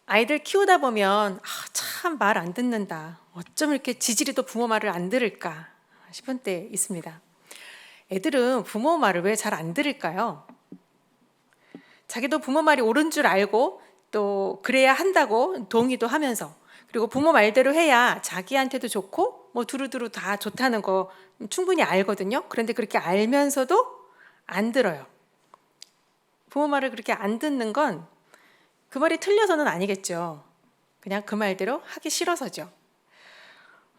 아이들 키우다 보면 참 말 안 듣는다. 어쩜 이렇게 지질이도 부모 말을 안 들을까 싶은 때 있습니다. 애들은 부모 말을 왜 잘 안 들을까요? 자기도 부모 말이 옳은 줄 알고 또 그래야 한다고 동의도 하면서, 그리고 부모 말대로 해야 자기한테도 좋고 뭐 두루두루 다 좋다는 거 충분히 알거든요. 그런데 그렇게 알면서도 안 들어요. 부모 말을 그렇게 안 듣는 건 그 말이 틀려서는 아니겠죠. 그냥 그 말대로 하기 싫어서죠.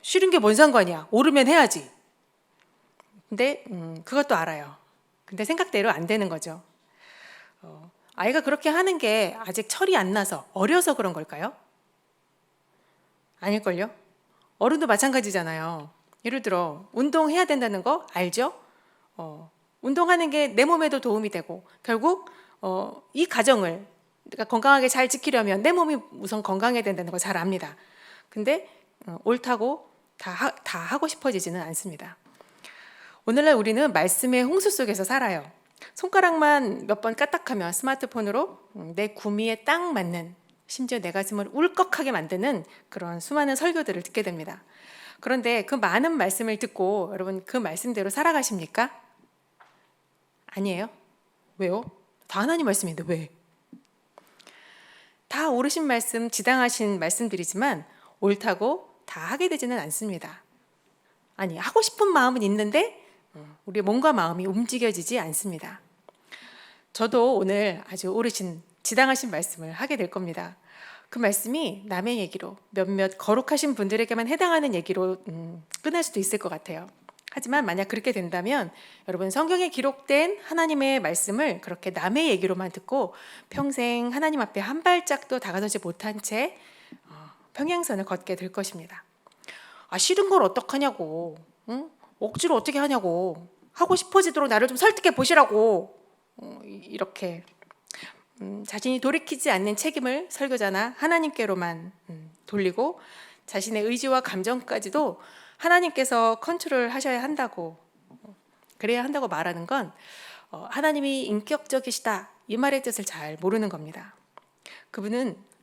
싫은 게 뭔 상관이야. 옳으면 해야지. 근데 그것도 알아요. 근데 생각대로 안 되는 거죠. 아이가 그렇게 하는 게 아직 철이 안 나서, 어려서 그런 걸까요? 아닐걸요? 어른도 마찬가지잖아요. 예를 들어 운동해야 된다는 거 알죠? 운동하는 게 내 몸에도 도움이 되고, 결국 이 가정을 내가 건강하게 잘 지키려면 내 몸이 우선 건강해야 된다는 거 잘 압니다. 근데 옳다고 다 하고 싶어지지는 않습니다. 오늘날 우리는 말씀의 홍수 속에서 살아요. 손가락만 몇 번 까딱하면 스마트폰으로 내 구미에 딱 맞는, 심지어 내 가슴을 울컥하게 만드는 그런 수많은 설교들을 듣게 됩니다. 그런데 그 많은 말씀을 듣고 여러분 그 말씀대로 살아가십니까? 아니에요. 왜요? 다 하나님 말씀인데 왜? 다 옳으신 말씀, 지당하신 말씀들이지만 옳다고 다 하게 되지는 않습니다. 아니, 하고 싶은 마음은 있는데 우리의 몸과 마음이 움직여지지 않습니다. 저도 오늘 아주 옳으신, 지당하신 말씀을 하게 될 겁니다. 그 말씀이 남의 얘기로, 몇몇 거룩하신 분들에게만 해당하는 얘기로 끝날 수도 있을 것 같아요. 하지만 만약 그렇게 된다면 여러분, 성경에 기록된 하나님의 말씀을 그렇게 남의 얘기로만 듣고 평생 하나님 앞에 한 발짝도 다가서지 못한 채 평행선을 걷게 될 것입니다. 싫은 걸 어떡하냐고, 응? 억지로 어떻게 하냐고, 하고 싶어지도록 나를 좀 설득해 보시라고, 이렇게 자신이 돌이키지 않는 책임을 설교자나 하나님께로만 돌리고 자신의 의지와 감정까지도 하나님께서 컨트롤 하셔야 한다고, 그래야 한다고 말하는 건 하나님이 인격적이시다 이 말의 뜻을 잘 모르는 겁니다.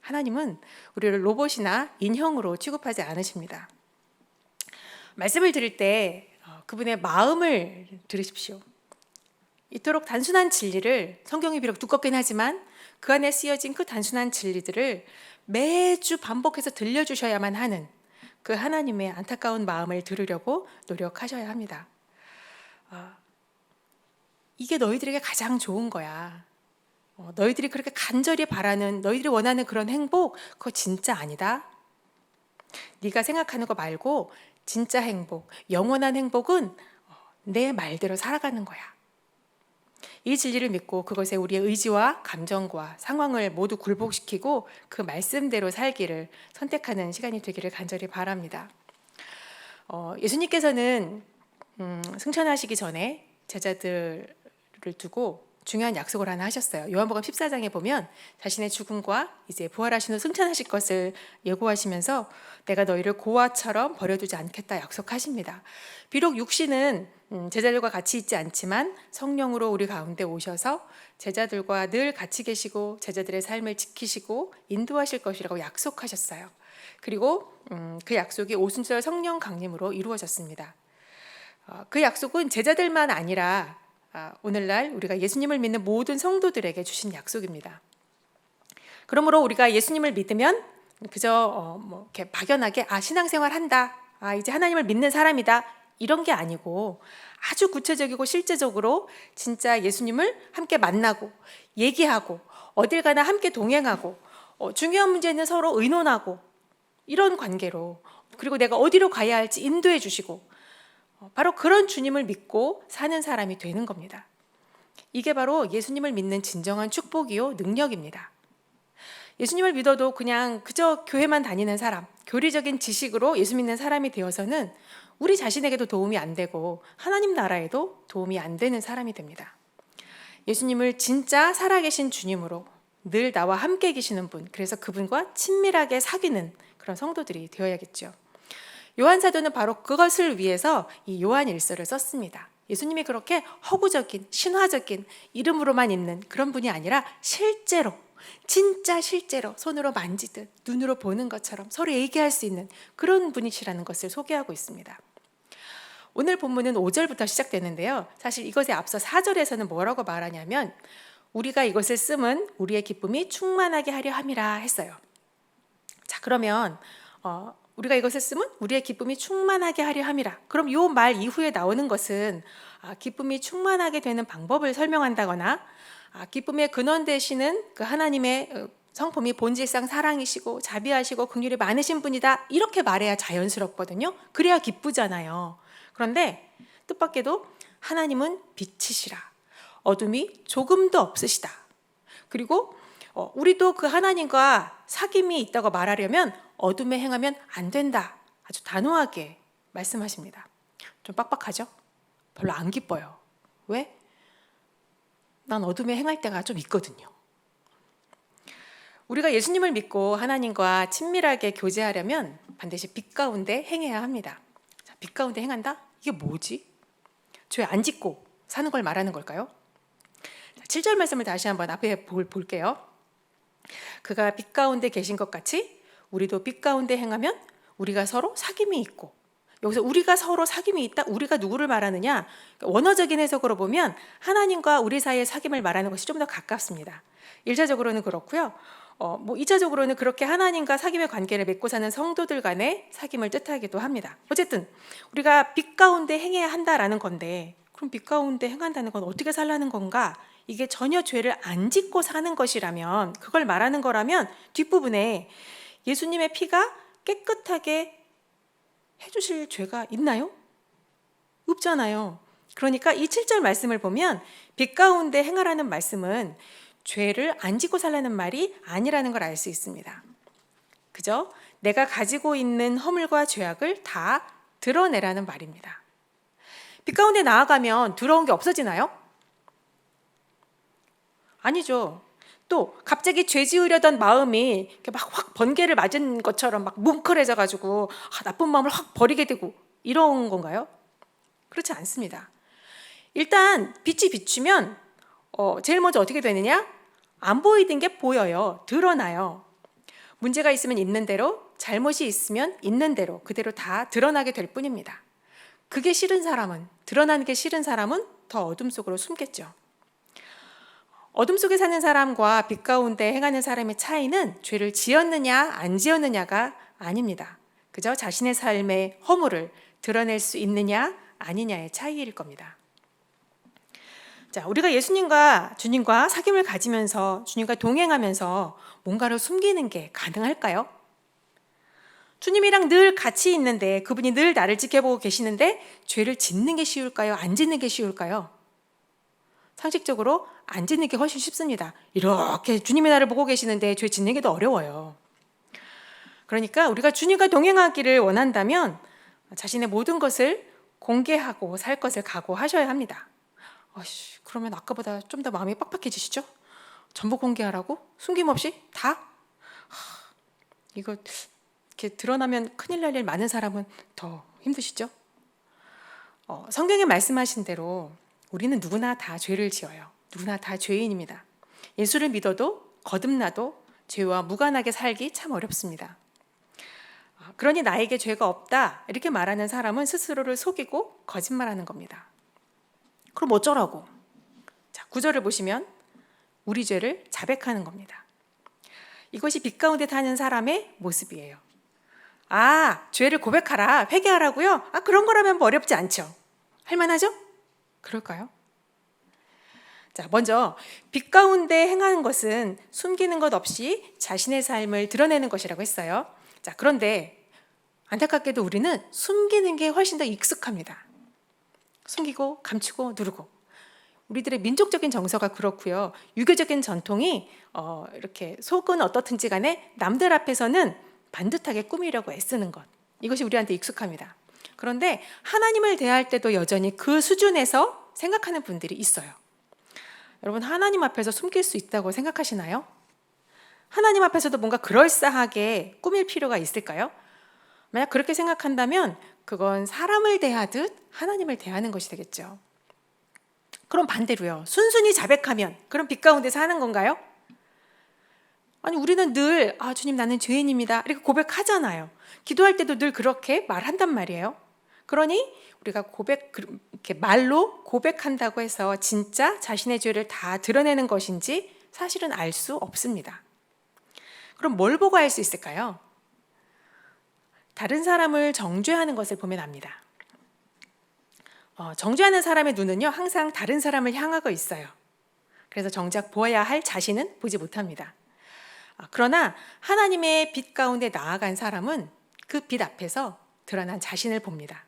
하나님은 우리를 로봇이나 인형으로 취급하지 않으십니다. 말씀을 들을 때 그분의 마음을 들으십시오. 이토록 단순한 진리를, 성경이 비록 두껍긴 하지만 그 안에 쓰여진 그 단순한 진리들을 매주 반복해서 들려주셔야만 하는 그 하나님의 안타까운 마음을 들으려고 노력하셔야 합니다. 이게 너희들에게 가장 좋은 거야. 너희들이 그렇게 간절히 바라는, 너희들이 원하는 그런 행복, 그거 진짜 아니다. 네가 생각하는 거 말고 진짜 행복, 영원한 행복은 내 말대로 살아가는 거야. 이 진리를 믿고 그것에 우리의 의지와 감정과 상황을 모두 굴복시키고 그 말씀대로 살기를 선택하는 시간이 되기를 간절히 바랍니다. 예수님께서는 승천하시기 전에 제자들을 두고 중요한 약속을 하나 하셨어요. 요한복음 14장에 보면 자신의 죽음과 이제 부활하신 후 승천하실 것을 예고하시면서 내가 너희를 고아처럼 버려두지 않겠다 약속하십니다. 비록 육신은 제자들과 같이 있지 않지만 성령으로 우리 가운데 오셔서 제자들과 늘 같이 계시고 제자들의 삶을 지키시고 인도하실 것이라고 약속하셨어요. 그리고 그 약속이 오순절 성령 강림으로 이루어졌습니다. 그 약속은 제자들만 아니라 오늘날 우리가 예수님을 믿는 모든 성도들에게 주신 약속입니다. 그러므로 우리가 예수님을 믿으면 그저 이렇게 막연하게 신앙생활 한다, 이제 하나님을 믿는 사람이다, 이런 게 아니고 아주 구체적이고 실제적으로 진짜 예수님을 함께 만나고 얘기하고 어딜 가나 함께 동행하고 중요한 문제는 서로 의논하고 이런 관계로, 그리고 내가 어디로 가야 할지 인도해 주시고 바로 그런 주님을 믿고 사는 사람이 되는 겁니다. 이게 바로 예수님을 믿는 진정한 축복이요 능력입니다. 예수님을 믿어도 그냥 그저 교회만 다니는 사람, 교리적인 지식으로 예수 믿는 사람이 되어서는 우리 자신에게도 도움이 안 되고 하나님 나라에도 도움이 안 되는 사람이 됩니다. 예수님을 진짜 살아계신 주님으로 늘 나와 함께 계시는 분, 그래서 그분과 친밀하게 사귀는 그런 성도들이 되어야겠죠. 요한 사도는 바로 그것을 위해서 이 요한일서를 썼습니다. 예수님이 그렇게 허구적인, 신화적인 이름으로만 있는 그런 분이 아니라 실제로, 진짜 실제로 손으로 만지듯 눈으로 보는 것처럼 서로 얘기할 수 있는 그런 분이시라는 것을 소개하고 있습니다. 오늘 본문은 5절부터 시작되는데요. 사실 이것에 앞서 4절에서는 뭐라고 말하냐면 우리가 이것을 쓰면 우리의 기쁨이 충만하게 하려 함이라 했어요. 자, 그러면 우리가 이것을 쓰면 우리의 기쁨이 충만하게 하려 함이라. 그럼 이 말 이후에 나오는 것은 기쁨이 충만하게 되는 방법을 설명한다거나 기쁨의 근원 되시는 그 하나님의 성품이 본질상 사랑이시고 자비하시고 긍휼이 많으신 분이다. 이렇게 말해야 자연스럽거든요. 그래야 기쁘잖아요. 그런데 뜻밖에도 하나님은 빛이시라. 어둠이 조금도 없으시다. 그리고 우리도 그 하나님과 사귐이 있다고 말하려면 어둠에 행하면 안 된다. 아주 단호하게 말씀하십니다. 좀 빡빡하죠? 별로 안 기뻐요. 왜? 난 어둠에 행할 때가 좀 있거든요. 우리가 예수님을 믿고 하나님과 친밀하게 교제하려면 반드시 빛 가운데 행해야 합니다. 자, 빛 가운데 행한다? 이게 뭐지? 죄 안 짓고 사는 걸 말하는 걸까요? 자, 7절 말씀을 다시 한번 앞에 볼게요. 그가 빛 가운데 계신 것 같이 우리도 빛 가운데 행하면 우리가 서로 사귐이 있고, 여기서 우리가 서로 사귐이 있다. 우리가 누구를 말하느냐? 원어적인 해석으로 보면 하나님과 우리 사이의 사귐을 말하는 것이 좀 더 가깝습니다. 1차적으로는 그렇고요. 2차적으로는 그렇게 하나님과 사귐의 관계를 맺고 사는 성도들 간의 사귐을 뜻하기도 합니다. 어쨌든 우리가 빛 가운데 행해야 한다라는 건데, 그럼 빛 가운데 행한다는 건 어떻게 살라는 건가? 이게 전혀 죄를 안 짓고 사는 것이라면, 그걸 말하는 거라면 뒷부분에 예수님의 피가 깨끗하게 해주실 죄가 있나요? 없잖아요. 그러니까 이 7절 말씀을 보면 빛 가운데 행하라는 말씀은 죄를 안 짓고 살라는 말이 아니라는 걸 알 수 있습니다. 그죠? 내가 가지고 있는 허물과 죄악을 다 드러내라는 말입니다. 빛 가운데 나아가면 더러운 게 없어지나요? 아니죠. 또 갑자기 죄 지으려던 마음이 막 확 번개를 맞은 것처럼 막 뭉클해져 가지고 나쁜 마음을 확 버리게 되고 이런 건가요? 그렇지 않습니다. 일단 빛이 비추면 제일 먼저 어떻게 되느냐? 안 보이던 게 보여요. 드러나요. 문제가 있으면 있는 대로, 잘못이 있으면 있는 대로 그대로 다 드러나게 될 뿐입니다. 그게 싫은 사람은, 드러나는 게 싫은 사람은 더 어둠 속으로 숨겠죠. 어둠 속에 사는 사람과 빛 가운데 행하는 사람의 차이는 죄를 지었느냐 안 지었느냐가 아닙니다. 그저 자신의 삶의 허물을 드러낼 수 있느냐 아니냐의 차이일 겁니다. 자, 우리가 예수님과 주님과 사귐을 가지면서 주님과 동행하면서 뭔가를 숨기는 게 가능할까요? 주님이랑 늘 같이 있는데 그분이 늘 나를 지켜보고 계시는데 죄를 짓는 게 쉬울까요? 안 짓는 게 쉬울까요? 상식적으로 안 짓는 게 훨씬 쉽습니다. 이렇게 주님이 나를 보고 계시는데 죄 짓는 게 더 어려워요. 그러니까 우리가 주님과 동행하기를 원한다면 자신의 모든 것을 공개하고 살 것을 각오하셔야 합니다. 그러면 아까보다 좀 더 마음이 빡빡해지시죠? 전부 공개하라고? 숨김없이? 다? 이거 이렇게 드러나면 큰일 날 일 많은 사람은 더 힘드시죠? 성경에 말씀하신 대로 우리는 누구나 다 죄를 지어요. 누구나 다 죄인입니다. 예수를 믿어도 거듭나도 죄와 무관하게 살기 참 어렵습니다. 그러니 나에게 죄가 없다 이렇게 말하는 사람은 스스로를 속이고 거짓말하는 겁니다. 그럼 어쩌라고? 자, 9절을 보시면 우리 죄를 자백하는 겁니다. 이것이 빛 가운데 타는 사람의 모습이에요. 죄를 고백하라, 회개하라고요? 그런 거라면 뭐 어렵지 않죠. 할만하죠? 그럴까요? 자, 먼저 빛 가운데 행하는 것은 숨기는 것 없이 자신의 삶을 드러내는 것이라고 했어요. 자, 그런데 안타깝게도 우리는 숨기는 게 훨씬 더 익숙합니다. 숨기고 감추고 누르고. 우리들의 민족적인 정서가 그렇고요. 유교적인 전통이 이렇게 속은 어떻든지 간에 남들 앞에서는 반듯하게 꾸미려고 애쓰는 것. 이것이 우리한테 익숙합니다. 그런데 하나님을 대할 때도 여전히 그 수준에서 생각하는 분들이 있어요. 여러분, 하나님 앞에서 숨길 수 있다고 생각하시나요? 하나님 앞에서도 뭔가 그럴싸하게 꾸밀 필요가 있을까요? 만약 그렇게 생각한다면 그건 사람을 대하듯 하나님을 대하는 것이 되겠죠. 그럼 반대로요. 순순히 자백하면 그럼 빛 가운데 사는 건가요? 아니 우리는 늘 주님 나는 죄인입니다 이렇게 고백하잖아요. 기도할 때도 늘 그렇게 말한단 말이에요. 그러니 우리가 이렇게 말로 고백한다고 해서 진짜 자신의 죄를 다 드러내는 것인지 사실은 알 수 없습니다. 그럼 뭘 보고 알 수 있을까요? 다른 사람을 정죄하는 것을 보면 압니다. 정죄하는 사람의 눈은요 항상 다른 사람을 향하고 있어요. 그래서 정작 보아야 할 자신은 보지 못합니다. 그러나 하나님의 빛 가운데 나아간 사람은 그 빛 앞에서 드러난 자신을 봅니다.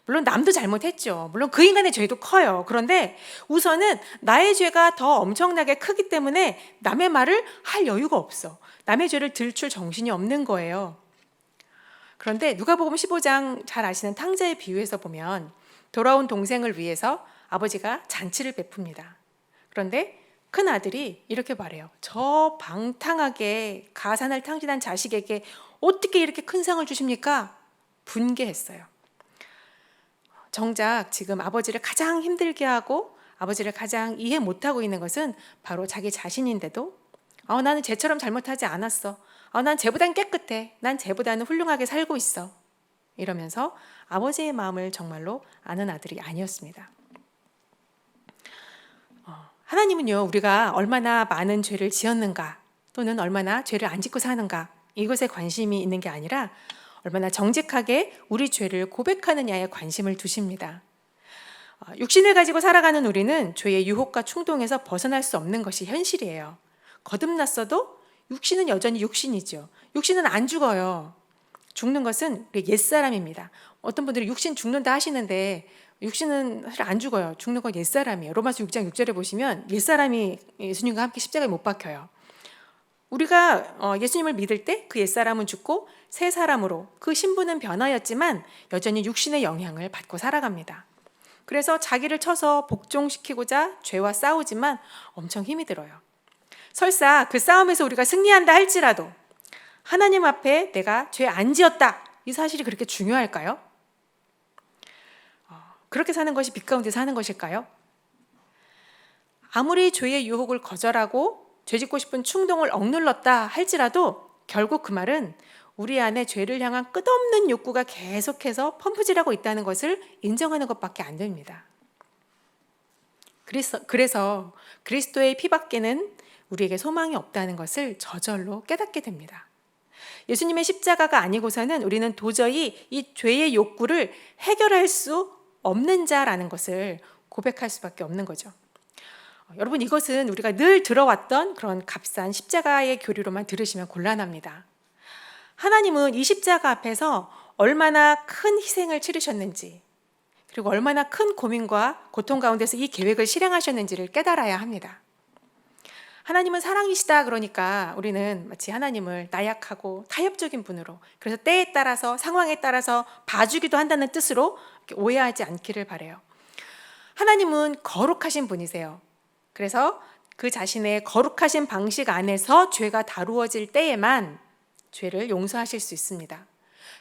물론 남도 잘못했죠. 물론 그 인간의 죄도 커요. 그런데 우선은 나의 죄가 더 엄청나게 크기 때문에 남의 말을 할 여유가 없어. 남의 죄를 들출 정신이 없는 거예요. 그런데 누가복음 15장 잘 아시는 탕자의 비유에서 보면 돌아온 동생을 위해서 아버지가 잔치를 베풉니다. 그런데 큰 아들이 이렇게 말해요. 저 방탕하게 가산을 탕진한 자식에게 어떻게 이렇게 큰 상을 주십니까? 분개했어요. 정작 지금 아버지를 가장 힘들게 하고 아버지를 가장 이해 못하고 있는 것은 바로 자기 자신인데도 나는 쟤처럼 잘못하지 않았어. 난 쟤보단 깨끗해. 난 쟤보다는 훌륭하게 살고 있어. 이러면서 아버지의 마음을 정말로 아는 아들이 아니었습니다. 하나님은요 우리가 얼마나 많은 죄를 지었는가 또는 얼마나 죄를 안 짓고 사는가 이것에 관심이 있는 게 아니라 얼마나 정직하게 우리 죄를 고백하느냐에 관심을 두십니다. 육신을 가지고 살아가는 우리는 죄의 유혹과 충동에서 벗어날 수 없는 것이 현실이에요. 거듭났어도 육신은 여전히 육신이죠. 육신은 안 죽어요. 죽는 것은 우리 옛사람입니다. 어떤 분들이 육신 죽는다 하시는데 육신은 사실 안 죽어요. 죽는 건 옛사람이에요. 로마서 6장 6절에 보시면 옛사람이 예수님과 함께 십자가에 못 박혀요. 우리가 예수님을 믿을 때 그 옛사람은 죽고 새 사람으로 그 신분은 변하였지만 여전히 육신의 영향을 받고 살아갑니다. 그래서 자기를 쳐서 복종시키고자 죄와 싸우지만 엄청 힘이 들어요. 설사 그 싸움에서 우리가 승리한다 할지라도 하나님 앞에 내가 죄 안 지었다 이 사실이 그렇게 중요할까요? 그렇게 사는 것이 빛 가운데 사는 것일까요? 아무리 죄의 유혹을 거절하고 죄짓고 싶은 충동을 억눌렀다 할지라도 결국 그 말은 우리 안에 죄를 향한 끝없는 욕구가 계속해서 펌프질하고 있다는 것을 인정하는 것밖에 안 됩니다. 그래서 그리스도의 피밖에는 우리에게 소망이 없다는 것을 저절로 깨닫게 됩니다. 예수님의 십자가가 아니고서는 우리는 도저히 이 죄의 욕구를 해결할 수 없는 자라는 것을 고백할 수밖에 없는 거죠. 여러분 이것은 우리가 늘 들어왔던 그런 값싼 십자가의 교리로만 들으시면 곤란합니다. 하나님은 이 십자가 앞에서 얼마나 큰 희생을 치르셨는지 그리고 얼마나 큰 고민과 고통 가운데서 이 계획을 실행하셨는지를 깨달아야 합니다. 하나님은 사랑이시다 그러니까 우리는 마치 하나님을 나약하고 타협적인 분으로 그래서 때에 따라서 상황에 따라서 봐주기도 한다는 뜻으로 오해하지 않기를 바라요. 하나님은 거룩하신 분이세요. 그래서 그 자신의 거룩하신 방식 안에서 죄가 다루어질 때에만 죄를 용서하실 수 있습니다.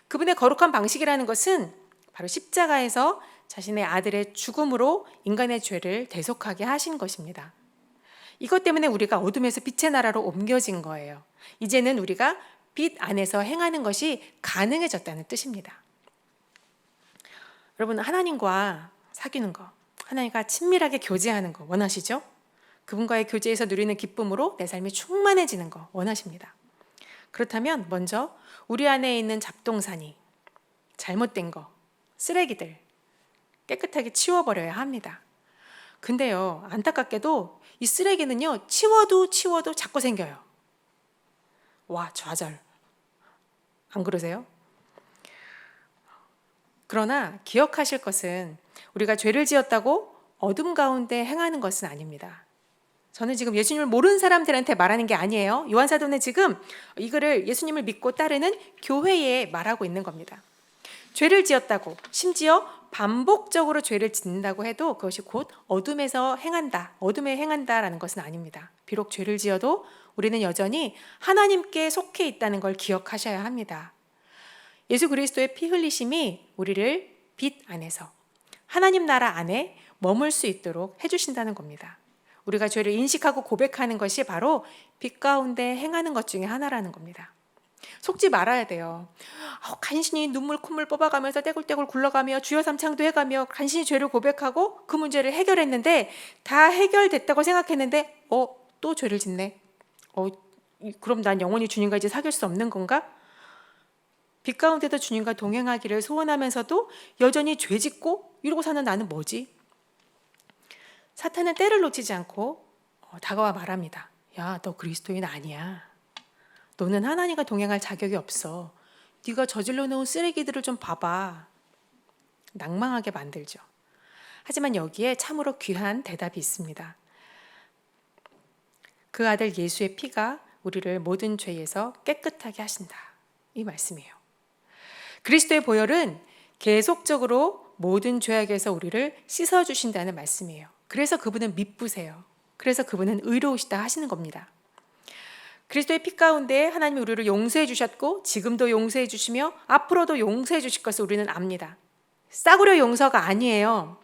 그분의 거룩한 방식이라는 것은 바로 십자가에서 자신의 아들의 죽음으로 인간의 죄를 대속하게 하신 것입니다. 이것 때문에 우리가 어둠에서 빛의 나라로 옮겨진 거예요. 이제는 우리가 빛 안에서 행하는 것이 가능해졌다는 뜻입니다. 여러분 하나님과 사귀는 거, 하나님과 친밀하게 교제하는 거 원하시죠? 그분과의 교제에서 누리는 기쁨으로 내 삶이 충만해지는 거 원하십니다. 그렇다면 먼저 우리 안에 있는 잡동사니, 잘못된 거, 쓰레기들 깨끗하게 치워버려야 합니다. 근데요 안타깝게도 이 쓰레기는요 치워도 자꾸 생겨요. 와 좌절 안 그러세요? 그러나 기억하실 것은 우리가 죄를 지었다고 어둠 가운데 행하는 것은 아닙니다. 저는 지금 예수님을 모르는 사람들한테 말하는 게 아니에요. 요한사도는 지금 이거를 예수님을 믿고 따르는 교회에 말하고 있는 겁니다. 죄를 지었다고 심지어 반복적으로 죄를 짓는다고 해도 그것이 곧 어둠에서 행한다, 어둠에 행한다라는 것은 아닙니다. 비록 죄를 지어도 우리는 여전히 하나님께 속해 있다는 걸 기억하셔야 합니다. 예수 그리스도의 피 흘리심이 우리를 빛 안에서 하나님 나라 안에 머물 수 있도록 해주신다는 겁니다. 우리가 죄를 인식하고 고백하는 것이 바로 빛 가운데 행하는 것 중에 하나라는 겁니다. 속지 말아야 돼요. 간신히 눈물 콧물 뽑아가면서 떼굴떼굴 굴러가며 주여 삼창도 해가며 간신히 죄를 고백하고 그 문제를 해결했는데 다 해결됐다고 생각했는데 또 죄를 짓네. 그럼 난 영원히 주님과 이제 사귈 수 없는 건가? 빛 가운데도 주님과 동행하기를 소원하면서도 여전히 죄 짓고 이러고 사는 나는 뭐지? 사탄은 때를 놓치지 않고 다가와 말합니다. 야, 너 그리스도인 아니야. 너는 하나님과 동행할 자격이 없어. 네가 저질러 놓은 쓰레기들을 좀 봐봐. 낭망하게 만들죠. 하지만 여기에 참으로 귀한 대답이 있습니다. 그 아들 예수의 피가 우리를 모든 죄에서 깨끗하게 하신다. 이 말씀이에요. 그리스도의 보혈은 계속적으로 모든 죄악에서 우리를 씻어주신다는 말씀이에요. 그래서 그분은 미쁘세요. 그래서 그분은 의로우시다 하시는 겁니다. 그리스도의 피 가운데 하나님이 우리를 용서해 주셨고 지금도 용서해 주시며 앞으로도 용서해 주실 것을 우리는 압니다. 싸구려 용서가 아니에요.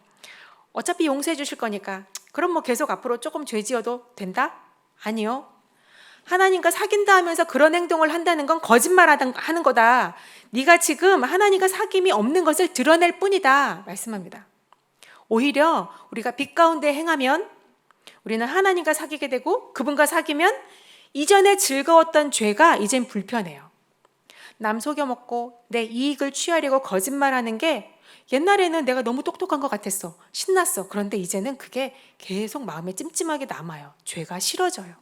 어차피 용서해 주실 거니까 그럼 뭐 계속 앞으로 조금 죄 지어도 된다? 아니요. 하나님과 사귄다 하면서 그런 행동을 한다는 건 거짓말하는 거다. 네가 지금 하나님과 사귐이 없는 것을 드러낼 뿐이다 말씀합니다. 오히려 우리가 빛 가운데 행하면 우리는 하나님과 사귀게 되고 그분과 사귀면 이전에 즐거웠던 죄가 이젠 불편해요. 남 속여먹고 내 이익을 취하려고 거짓말하는 게 옛날에는 내가 너무 똑똑한 것 같았어. 신났어. 그런데 이제는 그게 계속 마음에 찜찜하게 남아요. 죄가 싫어져요.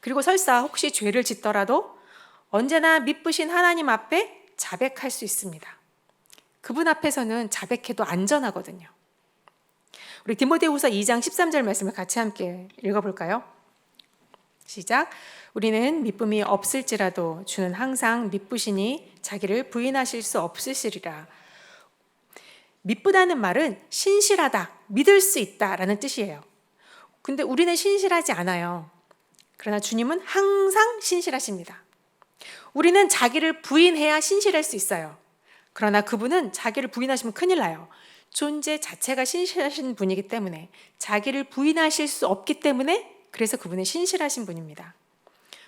그리고 설사 혹시 죄를 짓더라도 언제나 미쁘신 하나님 앞에 자백할 수 있습니다. 그분 앞에서는 자백해도 안전하거든요. 우리 디모데후서 2장 13절 말씀을 같이 함께 읽어볼까요? 시작. 우리는 미쁨이 없을지라도 주는 항상 미쁘시니 자기를 부인하실 수 없으시리라. 미쁘다는 말은 신실하다, 믿을 수 있다라는 뜻이에요. 근데 우리는 신실하지 않아요. 그러나 주님은 항상 신실하십니다. 우리는 자기를 부인해야 신실할 수 있어요. 그러나 그분은 자기를 부인하시면 큰일 나요. 존재 자체가 신실하신 분이기 때문에 자기를 부인하실 수 없기 때문에 그래서 그분은 신실하신 분입니다.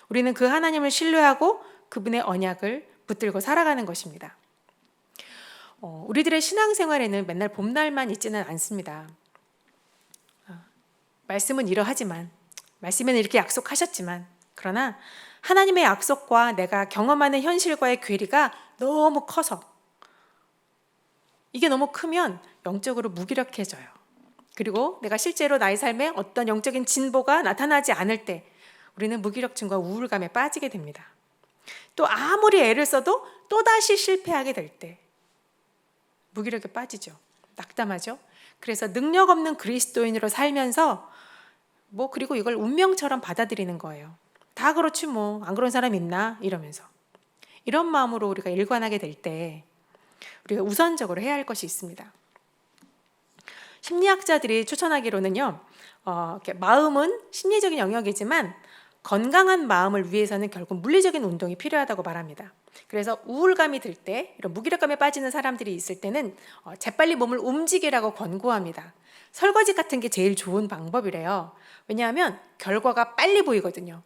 우리는 그 하나님을 신뢰하고 그분의 언약을 붙들고 살아가는 것입니다. 우리들의 신앙생활에는 맨날 봄날만 있지는 않습니다. 말씀은 이러하지만 말씀에는 이렇게 약속하셨지만 그러나 하나님의 약속과 내가 경험하는 현실과의 괴리가 너무 커서 이게 너무 크면 영적으로 무기력해져요. 그리고 내가 실제로 나의 삶에 어떤 영적인 진보가 나타나지 않을 때 우리는 무기력증과 우울감에 빠지게 됩니다. 또 아무리 애를 써도 또다시 실패하게 될 때 무기력에 빠지죠. 낙담하죠. 그래서 능력 없는 그리스도인으로 살면서 그리고 이걸 운명처럼 받아들이는 거예요. 다 그렇지 뭐 안 그런 사람 있나 이러면서 이런 마음으로 우리가 일관하게 될 때 우리가 우선적으로 해야 할 것이 있습니다. 심리학자들이 추천하기로는요, 마음은 심리적인 영역이지만 건강한 마음을 위해서는 결국 물리적인 운동이 필요하다고 말합니다. 그래서 우울감이 들 때, 이런 무기력감에 빠지는 사람들이 있을 때는 재빨리 몸을 움직이라고 권고합니다. 설거지 같은 게 제일 좋은 방법이래요. 왜냐하면 결과가 빨리 보이거든요.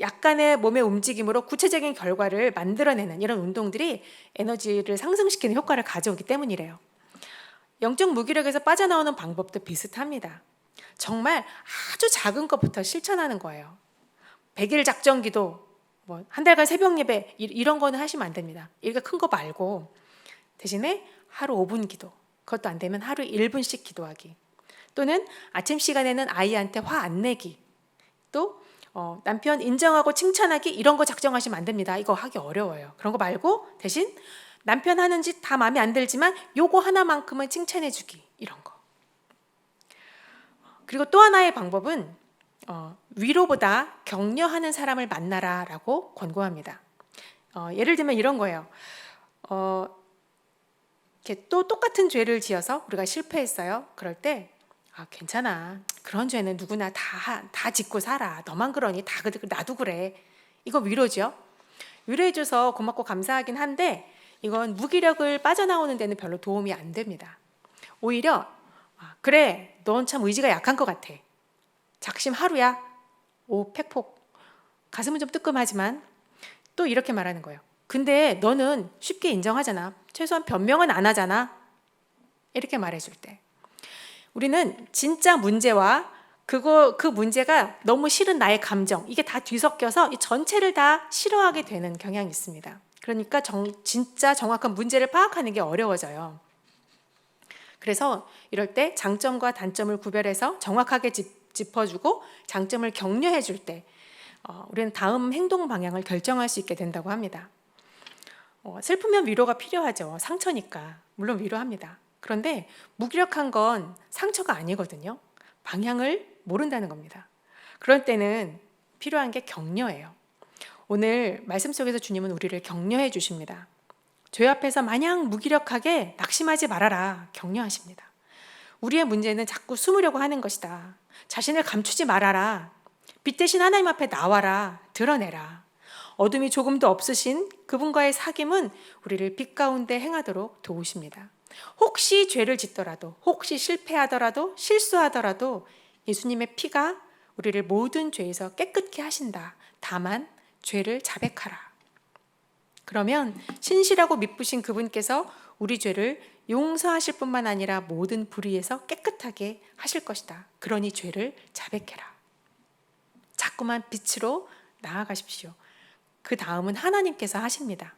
약간의 몸의 움직임으로 구체적인 결과를 만들어내는 이런 운동들이 에너지를 상승시키는 효과를 가져오기 때문이래요. 영적 무기력에서 빠져나오는 방법도 비슷합니다. 정말 아주 작은 것부터 실천하는 거예요. 100일 작정기도, 한 달간 새벽 예배 이런 거는 하시면 안 됩니다. 이렇게 큰 거 말고 대신에 하루 5분 기도, 그것도 안 되면 하루 1분씩 기도하기, 또는 아침 시간에는 아이한테 화 안 내기, 또 남편 인정하고 칭찬하기 이런 거 작정하시면 안 됩니다. 이거 하기 어려워요. 그런 거 말고 대신 남편 하는 짓 다 마음에 안 들지만 요거 하나만큼은 칭찬해 주기, 이런 거. 그리고 또 하나의 방법은 위로보다 격려하는 사람을 만나라 라고 권고합니다. 예를 들면 이런 거예요. 이렇게 또 똑같은 죄를 지어서 우리가 실패했어요. 그럴 때 괜찮아. 그런 죄는 누구나 다 짓고 살아. 너만 그러니 나도 그래. 이거 위로죠. 위로해줘서 고맙고 감사하긴 한데 이건 무기력을 빠져나오는 데는 별로 도움이 안 됩니다. 오히려 그래, 넌 참 의지가 약한 것 같아. 작심 하루야. 오, 팩폭. 가슴은 좀 뜨끔하지만 또 이렇게 말하는 거예요. 근데 너는 쉽게 인정하잖아. 최소한 변명은 안 하잖아. 이렇게 말해줄 때 우리는 진짜 문제와 그 문제가 너무 싫은 나의 감정, 이게 다 뒤섞여서 이 전체를 다 싫어하게 되는 경향이 있습니다. 그러니까 진짜 정확한 문제를 파악하는 게 어려워져요. 그래서 이럴 때 장점과 단점을 구별해서 정확하게 짚어주고 장점을 격려해 줄 때 우리는 다음 행동 방향을 결정할 수 있게 된다고 합니다. 슬프면 위로가 필요하죠. 상처니까 물론 위로합니다. 그런데 무기력한 건 상처가 아니거든요. 방향을 모른다는 겁니다. 그럴 때는 필요한 게 격려예요. 오늘 말씀 속에서 주님은 우리를 격려해 주십니다. 죄 앞에서 마냥 무기력하게 낙심하지 말아라 격려하십니다. 우리의 문제는 자꾸 숨으려고 하는 것이다. 자신을 감추지 말아라. 빛 대신 하나님 앞에 나와라. 드러내라. 어둠이 조금도 없으신 그분과의 사귐은 우리를 빛 가운데 행하도록 도우십니다. 혹시 죄를 짓더라도, 혹시 실패하더라도, 실수하더라도 예수님의 피가 우리를 모든 죄에서 깨끗게 하신다. 다만 죄를 자백하라. 그러면 신실하고 미쁘신 그분께서 우리 죄를 용서하실 뿐만 아니라 모든 불의에서 깨끗하게 하실 것이다. 그러니 죄를 자백해라. 자꾸만 빛으로 나아가십시오. 그 다음은 하나님께서 하십니다.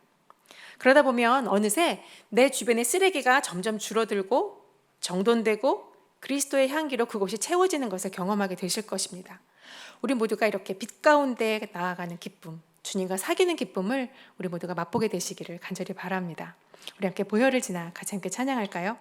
그러다 보면 어느새 내 주변의 쓰레기가 점점 줄어들고 정돈되고 그리스도의 향기로 그곳이 채워지는 것을 경험하게 되실 것입니다. 우리 모두가 이렇게 빛 가운데 나아가는 기쁨, 주님과 사귀는 기쁨을 우리 모두가 맛보게 되시기를 간절히 바랍니다. 우리 함께 보혈을 지나 같이 함께 찬양할까요?